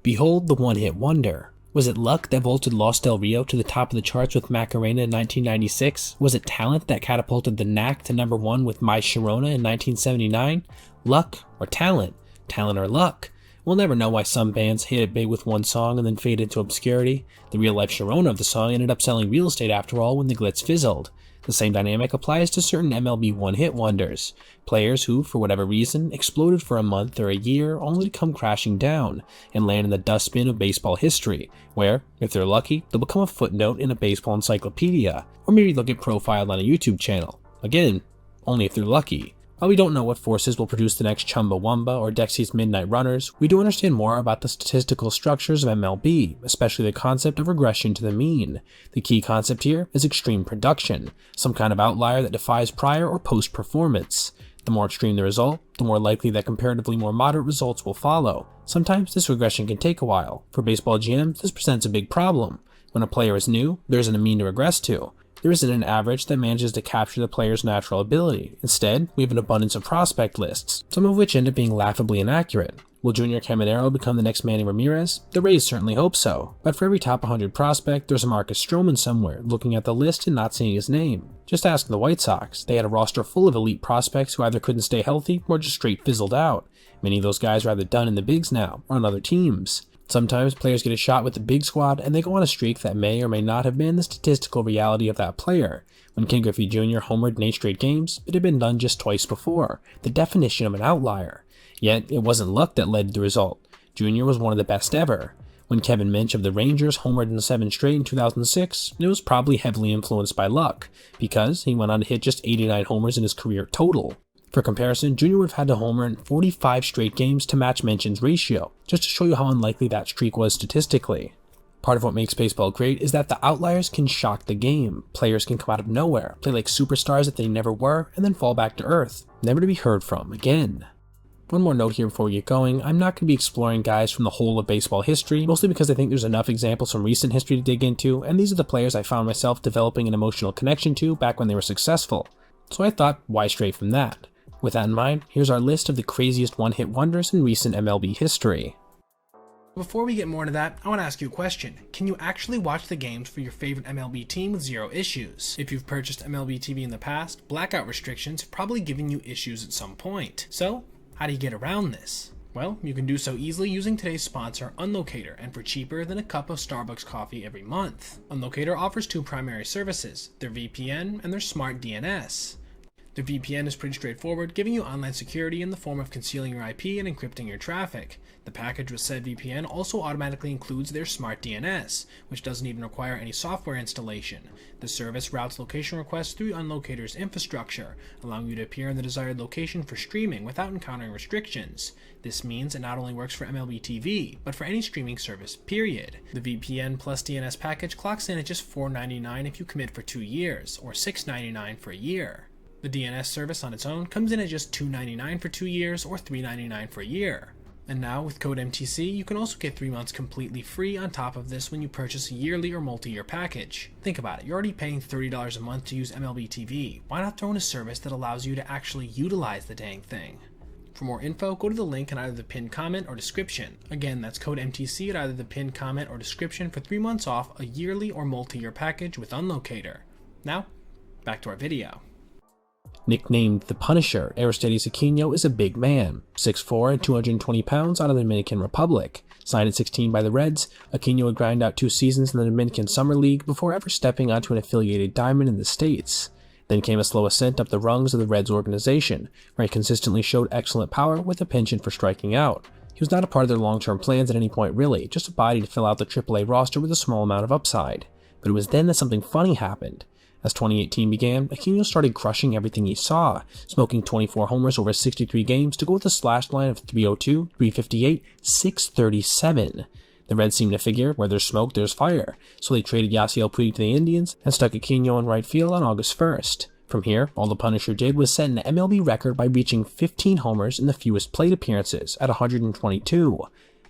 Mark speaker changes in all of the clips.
Speaker 1: Behold the one-hit wonder. Was it luck that vaulted Los Del Rio to the top of the charts with Macarena in 1996? Was it talent that catapulted the Knack to #1 with My Sharona in 1979? Luck or talent? Talent or luck? We'll never know why some bands hit it big with one song and then fade into obscurity. The real-life Sharona of the song ended up selling real estate after all when the glitz fizzled. The same dynamic applies to certain MLB one-hit wonders. Players who, for whatever reason, exploded for a month or a year only to come crashing down and land in the dustbin of baseball history, where, if they're lucky, they'll become a footnote in a baseball encyclopedia, or maybe they'll get profiled on a YouTube channel. Again, only if they're lucky. While we don't know what forces will produce the next Chumbawamba or Dexy's Midnight Runners, we do understand more about the statistical structures of MLB, especially the concept of regression to the mean. The key concept here is extreme production, some kind of outlier that defies prior or post performance. The more extreme the result, the more likely that comparatively more moderate results will follow. Sometimes this regression can take a while. For baseball GMs, this presents a big problem. When a player is new, there isn't a mean to regress to. There isn't an average that manages to capture the player's natural ability. Instead, we have an abundance of prospect lists, some of which end up being laughably inaccurate. Will Junior Caminero become the next Manny Ramirez? The Rays certainly hope so, but for every top 100 prospect, there's a Marcus Stroman somewhere looking at the list and not seeing his name. Just ask the White Sox. They had a roster full of elite prospects who either couldn't stay healthy or just straight fizzled out. Many of those guys are either done in the bigs now or on other teams. Sometimes players get a shot with the big squad and they go on a streak that may or may not have been the statistical reality of that player. When Ken Griffey Jr. homered in 8 straight games, it had been done just twice before, the definition of an outlier. Yet, it wasn't luck that led to the result. Jr. was one of the best ever. When Kevin Minch of the Rangers homered in 7 straight in 2006, it was probably heavily influenced by luck, because he went on to hit just 89 homers in his career total. For comparison, Jr. would have had to homer in 45 straight games to match Minchin's ratio, just to show you how unlikely that streak was statistically. Part of what makes baseball great is that the outliers can shock the game. Players can come out of nowhere, play like superstars that they never were, and then fall back to earth, never to be heard from again. One more note here before we get going, I'm not going to be exploring guys from the whole of baseball history, mostly because I think there's enough examples from recent history to dig into, and these are the players I found myself developing an emotional connection to back when they were successful. So I thought, why stray from that? With that in mind, here's our list of the craziest one-hit wonders in recent MLB history.
Speaker 2: Before we get more into that, I want to ask you a question. Can you actually watch the games for your favorite MLB team with zero issues? If you've purchased MLB TV in the past, blackout restrictions have probably given you issues at some point. So, how do you get around this? Well, you can do so easily using today's sponsor, Unlocator, and for cheaper than a cup of Starbucks coffee every month. Unlocator offers 2 primary services, their VPN and their Smart DNS. The VPN is pretty straightforward, giving you online security in the form of concealing your IP and encrypting your traffic. The package with said VPN also automatically includes their Smart DNS, which doesn't even require any software installation. The service routes location requests through Unlocator's infrastructure, allowing you to appear in the desired location for streaming without encountering restrictions. This means it not only works for MLB TV, but for any streaming service, period. The VPN plus DNS package clocks in at just $4.99 if you commit for 2 years, or $6.99 for a year. The DNS service on its own comes in at just $2.99 for 2 years or $3.99 for a year. And now with code MTC, you can also get 3 months completely free on top of this when you purchase a yearly or multi-year package. Think about it, you're already paying $30 a month to use MLB TV. Why not throw in a service that allows you to actually utilize the dang thing? For more info, go to the link in either the pinned comment or description. Again, that's code MTC at either the pinned comment or description for 3 months off a yearly or multi-year package with Unlocator. Now, back to our video.
Speaker 1: Nicknamed the Punisher, Aristides Aquino is a big man, 6'4" and 220 pounds out of the Dominican Republic. Signed at 16 by the Reds, Aquino would grind out 2 seasons in the Dominican Summer League before ever stepping onto an affiliated diamond in the States. Then came a slow ascent up the rungs of the Reds organization, where he consistently showed excellent power with a penchant for striking out. He was not a part of their long-term plans at any point really, just a body to fill out the AAA roster with a small amount of upside. But it was then that something funny happened. As 2018 began, Aquino started crushing everything he saw, smoking 24 homers over 63 games to go with a slash line of 302, 358, 637. The Reds seemed to figure, where there's smoke, there's fire, so they traded Yasiel Puig to the Indians and stuck Aquino in right field on August 1st. From here, all the Punisher did was set an MLB record by reaching 15 homers in the fewest plate appearances at 122.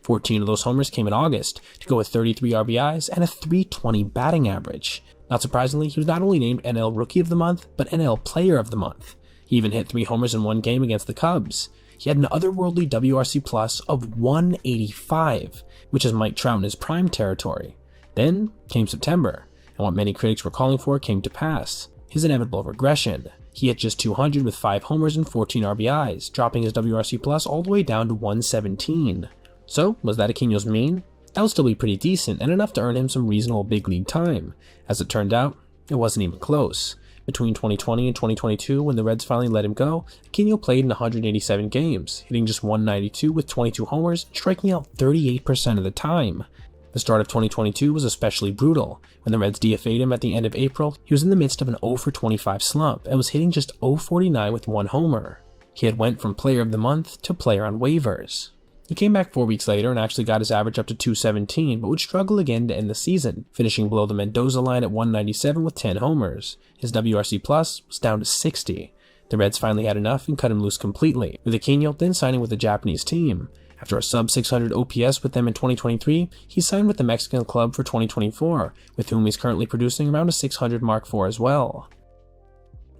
Speaker 1: 14 of those homers came in August, to go with 33 RBIs and a .320 batting average. Not surprisingly, he was not only named NL Rookie of the Month, but NL Player of the Month. He even hit 3 homers in one game against the Cubs. He had an otherworldly WRC plus of 185, which is Mike Trout in his prime territory. Then came September, and what many critics were calling for came to pass. His inevitable regression. He hit just 200 with 5 homers and 14 RBIs, dropping his WRC plus all the way down to 117. So, was that Aquino's mean? That would still be pretty decent and enough to earn him some reasonable big league time. As it turned out, it wasn't even close. Between 2020 and 2022, when the Reds finally let him go, Aquino played in 187 games, hitting just 192 with 22 homers and striking out 38% of the time. The start of 2022 was especially brutal. When the Reds DFA'd him at the end of April, he was in the midst of an 0 for 25 slump and was hitting just .049 with 1 homer. He had went from player of the month to player on waivers. He came back 4 weeks later and actually got his average up to 217, but would struggle again to end the season, finishing below the Mendoza line at 197 with 10 homers. His WRC plus was down to 60. The Reds finally had enough and cut him loose completely, with Aquino then signing with the Japanese team. After a sub-600 OPS with them in 2023, he signed with the Mexican club for 2024, with whom he's currently producing around a 600 mark for as well.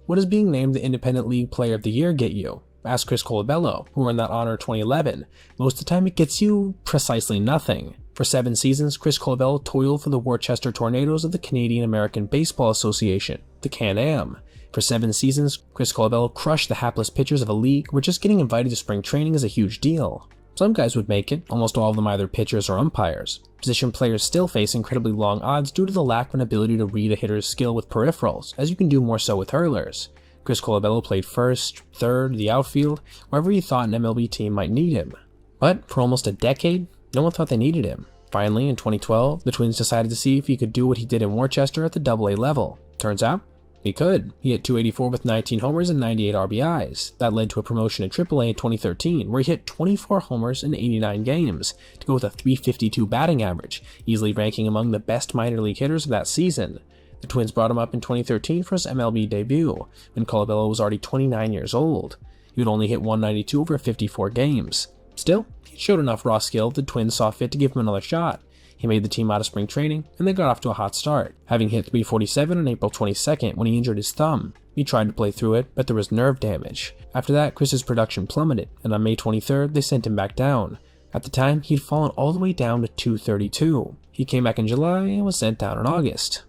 Speaker 1: What does being named the Independent League Player of the Year get you? Ask Chris Colabello, who earned that honor in 2011. Most of the time it gets you precisely nothing. For 7 seasons, Chris Colabello toiled for the Worcester Tornadoes of the Canadian American Baseball Association, the Can-Am. For 7 seasons, Chris Colabello crushed the hapless pitchers of a league where just getting invited to spring training is a huge deal. Some guys would make it, almost all of them either pitchers or umpires. Position players still face incredibly long odds due to the lack of an ability to read a hitter's skill with peripherals, as you can do more so with hurlers. Chris Colabello played first, third, the outfield, wherever he thought an MLB team might need him. But for almost a decade, no one thought they needed him. Finally, in 2012, the Twins decided to see if he could do what he did in Worcester at the AA level. Turns out, he could. He hit 284 with 19 homers and 98 RBIs. That led to a promotion to AAA in 2013, where he hit 24 homers in 89 games, to go with a .352 batting average, easily ranking among the best minor league hitters of that season. The Twins brought him up in 2013 for his MLB debut, when Colabello was already 29 years old. He would only hit 192 over 54 games. Still, he showed enough raw skill that the Twins saw fit to give him another shot. He made the team out of spring training, and they got off to a hot start, having hit .347 on April 22nd when he injured his thumb. He tried to play through it, but there was nerve damage. After that, Chris's production plummeted, and on May 23rd, they sent him back down. At the time, he'd fallen all the way down to .232. He came back in July and was sent down in August.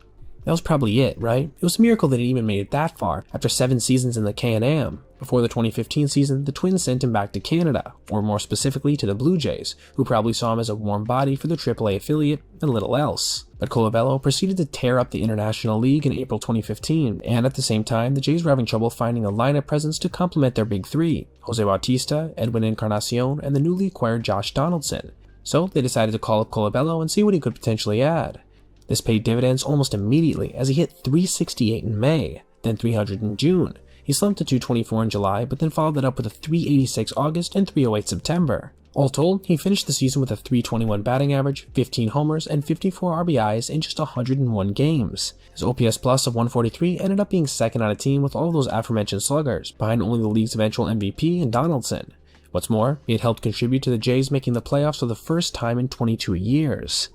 Speaker 1: That was probably it, right? It was a miracle that he even made it that far after 7 seasons in the Can-Am. Before the 2015 season, the Twins sent him back to Canada, or more specifically to the Blue Jays, who probably saw him as a warm body for the AAA affiliate and little else. But Colabello proceeded to tear up the International League in April 2015, and at the same time, the Jays were having trouble finding a lineup presence to complement their big three, Jose Bautista, Edwin Encarnacion, and the newly acquired Josh Donaldson. So they decided to call up Colabello and see what he could potentially add. This paid dividends almost immediately, as he hit .368 in May, then .300 in June. He slumped to .224 in July, but then followed that up with a .386 August and .308 September. All told, he finished the season with a .321 batting average, 15 homers, and 54 RBIs in just 101 games. His OPS plus of 143 ended up being second on a team with all of those aforementioned sluggers, behind only the league's eventual MVP and Donaldson. What's more, he had helped contribute to the Jays making the playoffs for the first time in 22 years.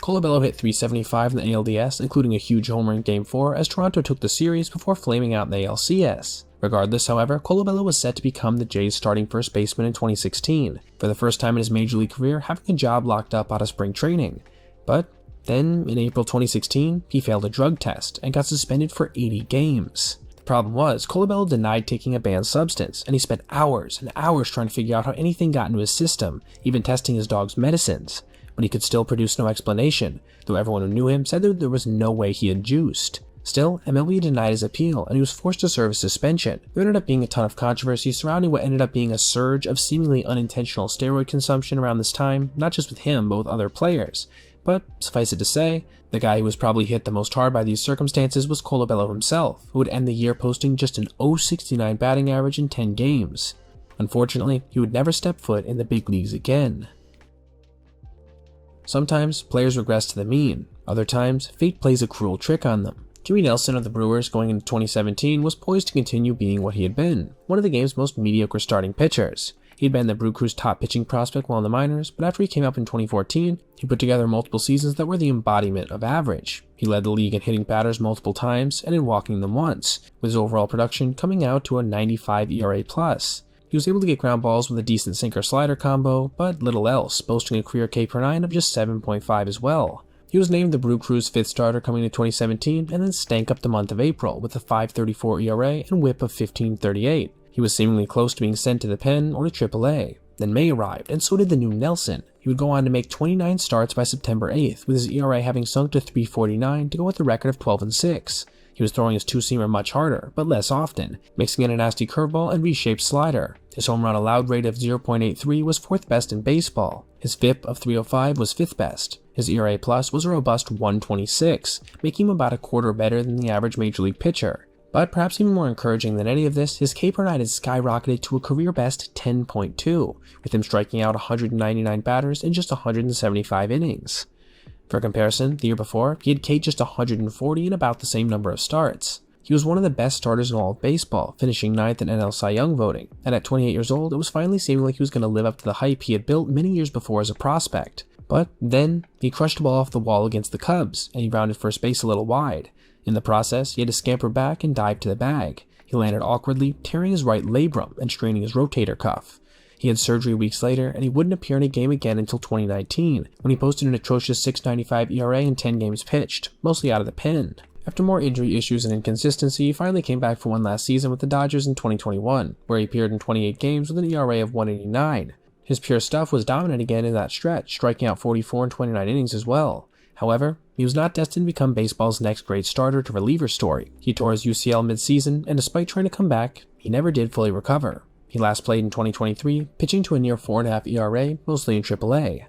Speaker 1: Colabello hit .375 in the ALDS, including a huge homer in Game 4 as Toronto took the series before flaming out in the ALCS. Regardless, however, Colabello was set to become the Jays' starting first baseman in 2016, for the first time in his major league career having a job locked up out of spring training. But then, in April 2016, he failed a drug test and got suspended for 80 games. The problem was, Colabello denied taking a banned substance, and he spent hours and hours trying to figure out how anything got into his system, even testing his dog's medicines. But he could still produce no explanation, though everyone who knew him said that there was no way he had juiced. Still, MLB denied his appeal, and he was forced to serve a suspension. There ended up being a ton of controversy surrounding what ended up being a surge of seemingly unintentional steroid consumption around this time, not just with him, but with other players. But, suffice it to say, the guy who was probably hit the most hard by these circumstances was Colabello himself, who would end the year posting just an .069 batting average in 10 games. Unfortunately, he would never step foot in the big leagues again. Sometimes, players regress to the mean. Other times, fate plays a cruel trick on them. Jimmy Nelson of the Brewers going into 2017 was poised to continue being what he had been, one of the game's most mediocre starting pitchers. He'd been the Brew Crew's top pitching prospect while in the minors, but after he came up in 2014, he put together multiple seasons that were the embodiment of average. He led the league in hitting batters multiple times and in walking them once, with his overall production coming out to a 95 ERA+. He was able to get ground balls with a decent sinker-slider combo, but little else, boasting a career K/9 of just 7.5 as well. He was named the Cruz 5th starter coming to 2017 and then stank up the month of April with a 5.34 ERA and whip of 15.38. He was seemingly close to being sent to the pen or to AAA. Then May arrived, and so did the new Nelson. He would go on to make 29 starts by September 8th, with his ERA having sunk to 3.49 to go with a record of 12-6. He was throwing his two-seamer much harder, but less often, mixing in a nasty curveball and reshaped slider. His home run allowed rate of 0.83 was 4th best in baseball. His FIP of 305 was 5th best. His ERA plus was a robust 1.26, making him about a quarter better than the average major league pitcher. But perhaps even more encouraging than any of this, his K/9 had skyrocketed to a career best 10.2, with him striking out 199 batters in just 175 innings. For comparison, the year before, he had K'd just 140 in about the same number of starts. He was one of the best starters in all of baseball, finishing 9th in NL Cy Young voting, and at 28 years old, it was finally seeming like he was going to live up to the hype he had built many years before as a prospect. But then, he crushed the ball off the wall against the Cubs, and he rounded first base a little wide. In the process, he had to scamper back and dive to the bag. He landed awkwardly, tearing his right labrum and straining his rotator cuff. He had surgery weeks later, and he wouldn't appear in a game again until 2019, when he posted an atrocious 6.95 ERA in 10 games pitched, mostly out of the pen. After more injury issues and inconsistency, he finally came back for one last season with the Dodgers in 2021, where he appeared in 28 games with an ERA of 1.89. His pure stuff was dominant again in that stretch, striking out 44 in 29 innings as well. However, he was not destined to become baseball's next great starter to reliever story. He tore his UCL mid-season, and despite trying to come back, he never did fully recover. He last played in 2023, pitching to a near 4.5 ERA, mostly in AAA.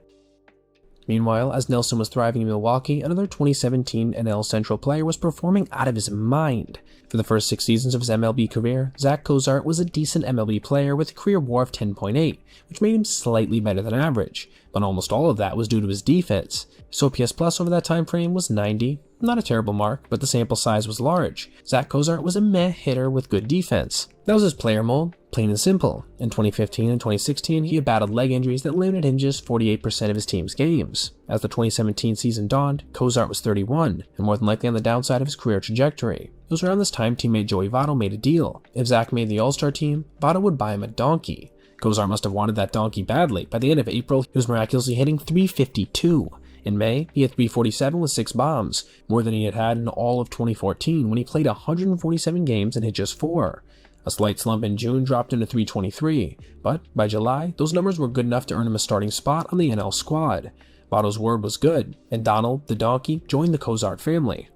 Speaker 1: Meanwhile, as Nelson was thriving in Milwaukee, another 2017 NL Central player was performing out of his mind. For the first 6 seasons of his MLB career, Zach Cozart was a decent MLB player with a career WAR of 10.8, which made him slightly better than average, but almost all of that was due to his defense. His OPS plus over that time frame was 90, not a terrible mark, but the sample size was large. Zach Cozart was a meh hitter with good defense. That was his player mold, plain and simple. In 2015 and 2016, he had battled leg injuries that limited him just 48% of his team's games. As the 2017 season dawned, Cozart was 31, and more than likely on the downside of his career trajectory. It was around this time teammate Joey Votto made a deal. If Zach made the All-Star team, Votto would buy him a donkey. Cozart must have wanted that donkey badly. By the end of April, he was miraculously hitting .352. In May, he had .347 with 6 bombs, more than he had had in all of 2014 when he played 147 games and hit just 4. A slight slump in June dropped him to .323, but by July, those numbers were good enough to earn him a starting spot on the NL squad. Votto's word was good, and Donald, the donkey, joined the Cozart family.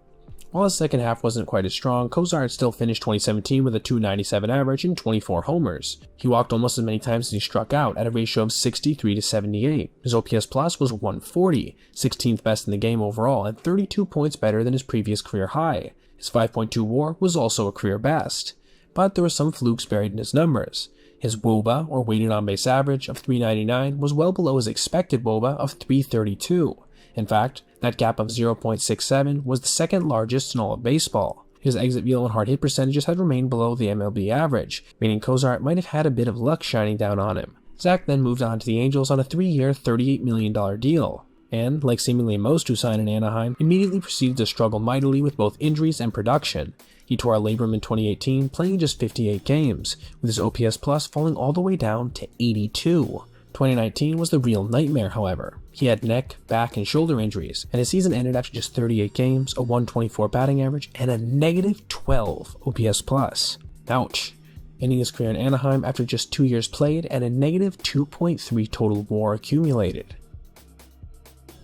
Speaker 1: While his second half wasn't quite as strong, Cozart still finished 2017 with a .297 average and 24 homers. He walked almost as many times as he struck out at a ratio of 63 to 78. His OPS plus was 140, 16th best in the game overall, and 32 points better than his previous career high. His 5.2 WAR was also a career best. But there were some flukes buried in his numbers. His WOBA, or weighted on base average, of 399 was well below his expected WOBA of 332. In fact, that gap of 0.67 was the second largest in all of baseball. His exit velo and hard hit percentages had remained below the MLB average, meaning Cozart might have had a bit of luck shining down on him. Zach then moved on to the Angels on a 3-year, $38 million deal, and, like seemingly most who signed in Anaheim, immediately proceeded to struggle mightily with both injuries and production. He tore a labrum in 2018, playing just 58 games, with his OPS plus falling all the way down to 82. 2019 was the real nightmare, however. He had neck, back, and shoulder injuries, and his season ended after just 38 games, a 124 batting average, and a -12 OPS plus. Ouch. Ending his career in Anaheim after just 2 years played and a -2.3 total WAR accumulated.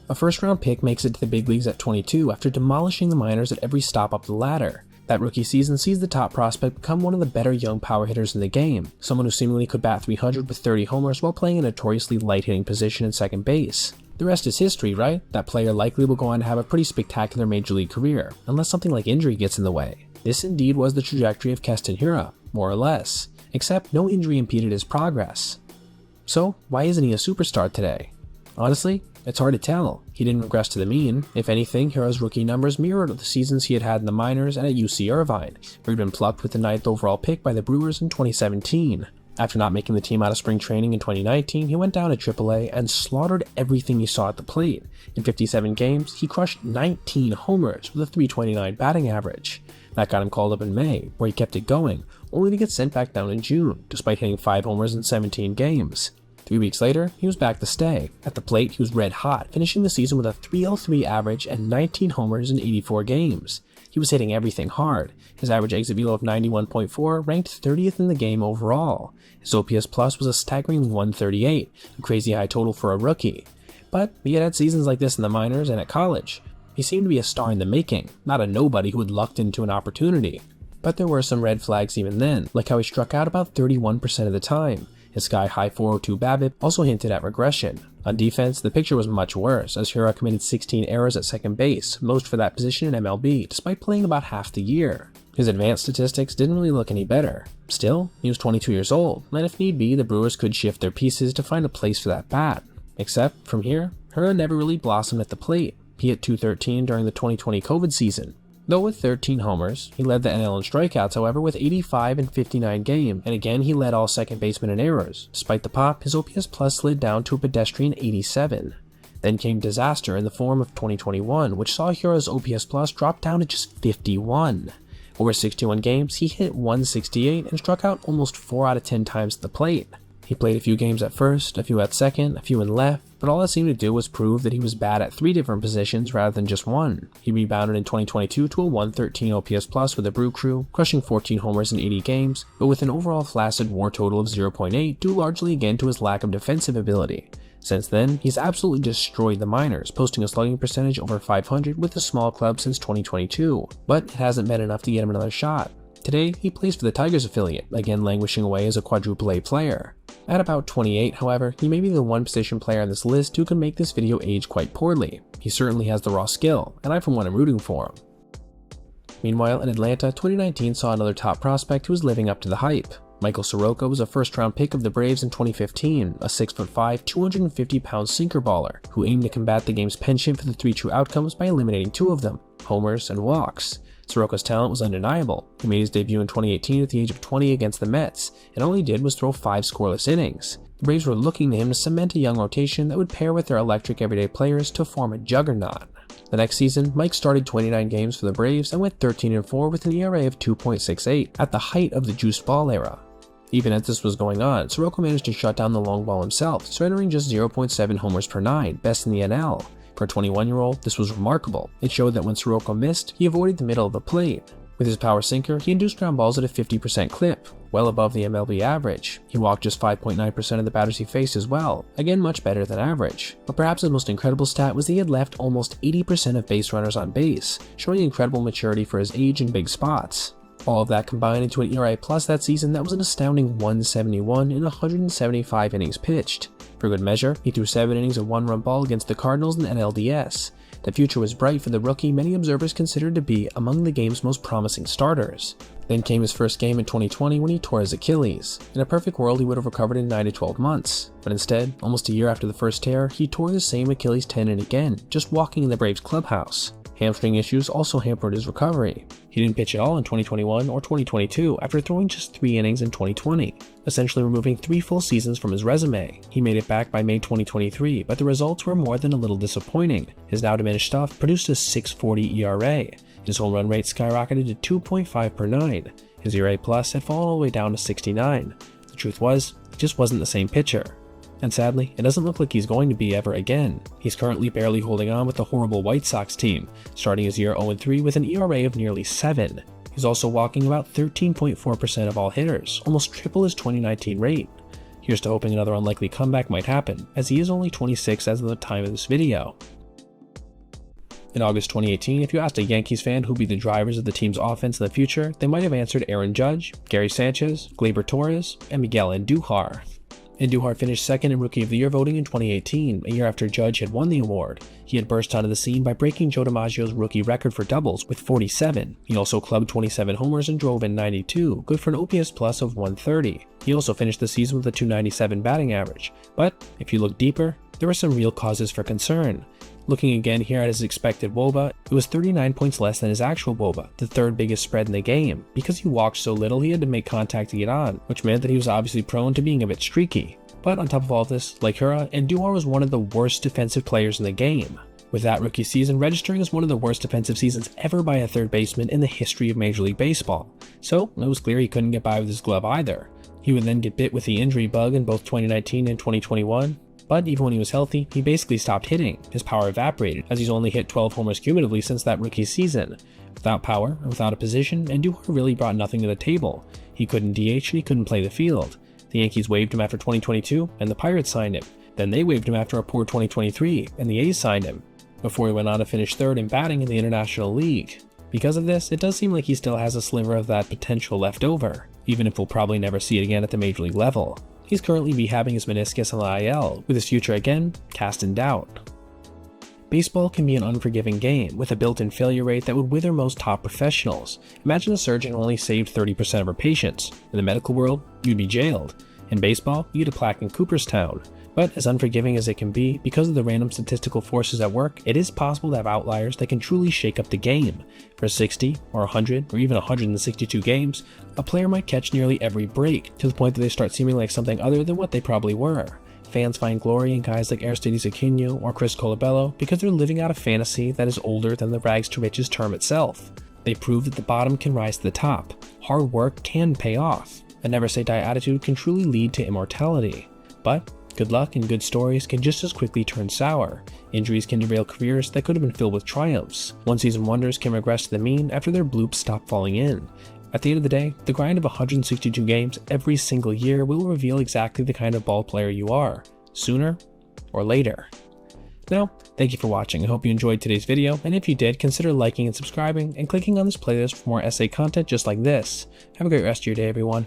Speaker 1: A first-round pick makes it to the big leagues at 22 after demolishing the minors at every stop up the ladder. That rookie season sees the top prospect become one of the better young power hitters in the game, someone who seemingly could bat 300 with 30 homers while playing a notoriously light-hitting position in second base. The rest is history, right? That player likely will go on to have a pretty spectacular major league career, unless something like injury gets in the way. This indeed was the trajectory of Keston Hiura, more or less, except no injury impeded his progress. So, why isn't he a superstar today? Honestly, it's hard to tell. He didn't regress to the mean. If anything, Hiura's rookie numbers mirrored the seasons he had had in the minors and at UC Irvine, where he'd been plucked with the 9th overall pick by the Brewers in 2017. After not making the team out of spring training in 2019, he went down to AAA and slaughtered everything he saw at the plate. In 57 games, he crushed 19 homers with a .329 batting average. That got him called up in May, where he kept it going, only to get sent back down in June, despite hitting 5 homers in 17 games. 3 weeks later, he was back to stay. At the plate, he was red hot, finishing the season with a .303 average and 19 homers in 84 games. He was hitting everything hard. His average exit velo of 91.4 ranked 30th in the game overall. His OPS plus was a staggering 138, a crazy high total for a rookie. But he had seasons like this in the minors and at college. He seemed to be a star in the making, not a nobody who had lucked into an opportunity. But there were some red flags even then, like how he struck out about 31% of the time. His sky-high .402 BABIP also hinted at regression. On defense, the picture was much worse, as Ichiro committed 16 errors at second base, most for that position in MLB, despite playing about half the year. His advanced statistics didn't really look any better. Still, he was 22 years old, and if need be, the Brewers could shift their pieces to find a place for that bat. Except, from here, Ichiro never really blossomed at the plate. He hit .213 during the 2020 COVID season. Though with 13 homers, he led the NL in strikeouts, however, with 85 in 59 games, and again he led all second basemen in errors. Despite the pop, his OPS plus slid down to a pedestrian 87. Then came disaster in the form of 2021, which saw Ichiro's OPS plus drop down to just 51. Over 61 games, he hit .168 and struck out almost 4 out of 10 times at the plate. He played a few games at first, a few at second, a few in left, but all that seemed to do was prove that he was bad at 3 different positions rather than just one. He rebounded in 2022 to a 113 OPS plus with the Brew Crew, crushing 14 homers in 80 games, but with an overall flaccid WAR total of 0.8 due largely again to his lack of defensive ability. Since then, he's absolutely destroyed the minors, posting a slugging percentage over 500 with a small club since 2022, but it hasn't been enough to get him another shot. Today, he plays for the Tigers affiliate, again languishing away as a quadruple A player. At about 28, however, he may be the one position player on this list who can make this video age quite poorly. He certainly has the raw skill, and I for one am rooting for him. Meanwhile, in Atlanta, 2019 saw another top prospect who was living up to the hype. Michael Soroka was a first-round pick of the Braves in 2015, a 6'5", 250-pound sinker baller who aimed to combat the game's penchant for the 3 true outcomes by eliminating 2 of them, homers and walks. Soroka's talent was undeniable. He made his debut in 2018 at the age of 20 against the Mets, and all he did was throw 5 scoreless innings. The Braves were looking to him to cement a young rotation that would pair with their electric everyday players to form a juggernaut. The next season, Mike started 29 games for the Braves and went 13-4 with an ERA of 2.68 at the height of the juiced ball era. Even as this was going on, Soroka managed to shut down the long ball himself, surrendering just 0.7 homers per 9, best in the NL. For a 21-year-old, this was remarkable. It showed that when Soroka missed, he avoided the middle of the plate. With his power sinker, he induced ground balls at a 50% clip, well above the MLB average. He walked just 5.9% of the batters he faced as well, again much better than average. But perhaps his most incredible stat was that he had left almost 80% of base runners on base, showing incredible maturity for his age in big spots. All of that combined into an ERA plus that season that was an astounding 171 in 175 innings pitched. For good measure, he threw 7 innings of 1-run ball against the Cardinals in the NLDS. The future was bright for the rookie many observers considered to be among the game's most promising starters. Then came his first game in 2020 when he tore his Achilles. In a perfect world, he would have recovered in 9 to 12 months. But instead, almost a year after the first tear, he tore the same Achilles tendon again, just walking in the Braves clubhouse. Hamstring issues also hampered his recovery. He didn't pitch at all in 2021 or 2022 after throwing just 3 innings in 2020, essentially removing 3 full seasons from his resume. He made it back by May 2023, but the results were more than a little disappointing. His now diminished stuff produced a 6.40 ERA. His home run rate skyrocketed to 2.5 per 9. His ERA plus had fallen all the way down to 69. The truth was, it just wasn't the same pitcher. And sadly, it doesn't look like he's going to be ever again. He's currently barely holding on with the horrible White Sox team, starting his year 0-3 with an ERA of nearly 7. He's also walking about 13.4% of all hitters, almost triple his 2019 rate. Here's to hoping another unlikely comeback might happen, as he is only 26 as of the time of this video. In August 2018, if you asked a Yankees fan who'd be the drivers of the team's offense in the future, they might have answered Aaron Judge, Gary Sanchez, Gleyber Torres, and Miguel Andujar. Andujar finished second in Rookie of the Year voting in 2018, a year after Judge had won the award. He had burst onto the scene by breaking Joe DiMaggio's rookie record for doubles with 47. He also clubbed 27 homers and drove in 92, good for an OPS plus of 130. He also finished the season with a 297 batting average. But if you look deeper, there were some real causes for concern. Looking again here at his expected WOBA, it was 39 points less than his actual WOBA, the 3rd biggest spread in the game. Because he walked so little, he had to make contact to get on, which meant that he was obviously prone to being a bit streaky. But on top of all this, like Hura, Andujar was one of the worst defensive players in the game. with that rookie season registering as one of the worst defensive seasons ever by a third baseman in the history of Major League Baseball. So it was clear he couldn't get by with his glove either. He would then get bit with the injury bug in both 2019 and 2021, but even when he was healthy, he basically stopped hitting. His power evaporated, as he's only hit 12 homers cumulatively since that rookie season. Without power, without a position, Andujar really brought nothing to the table. He couldn't DH and he couldn't play the field. The Yankees waived him after 2022, and the Pirates signed him. Then they waived him after a poor 2023, and the A's signed him, before he went on to finish third in batting in the International League. Because of this, it does seem like he still has a sliver of that potential left over, even if we'll probably never see it again at the Major League level. He's currently rehabbing his meniscus on the IL, with his future again cast in doubt. Baseball can be an unforgiving game, with a built-in failure rate that would wither most top professionals. Imagine a surgeon only saved 30% of her patients. In the medical world, you'd be jailed. In baseball, you'd get a plaque in Cooperstown. But as unforgiving as it can be, because of the random statistical forces at work, it is possible to have outliers that can truly shake up the game. For 60, or 100, or even 162 games, a player might catch nearly every break, to the point that they start seeming like something other than what they probably were. Fans find glory in guys like Aristides Aquino or Chris Colabello because they're living out a fantasy that is older than the rags to riches term itself. They prove that the bottom can rise to the top. Hard work can pay off. A never say die attitude can truly lead to immortality. But good luck and good stories can just as quickly turn sour. Injuries can derail careers that could have been filled with triumphs. One-season wonders can regress to the mean after their bloops stop falling in. At the end of the day, the grind of 162 games every single year will reveal exactly the kind of ball player you are, sooner or later. Now, thank you for watching. I hope you enjoyed today's video, and if you did, consider liking and subscribing and clicking on this playlist for more essay content just like this. Have a great rest of your day, everyone.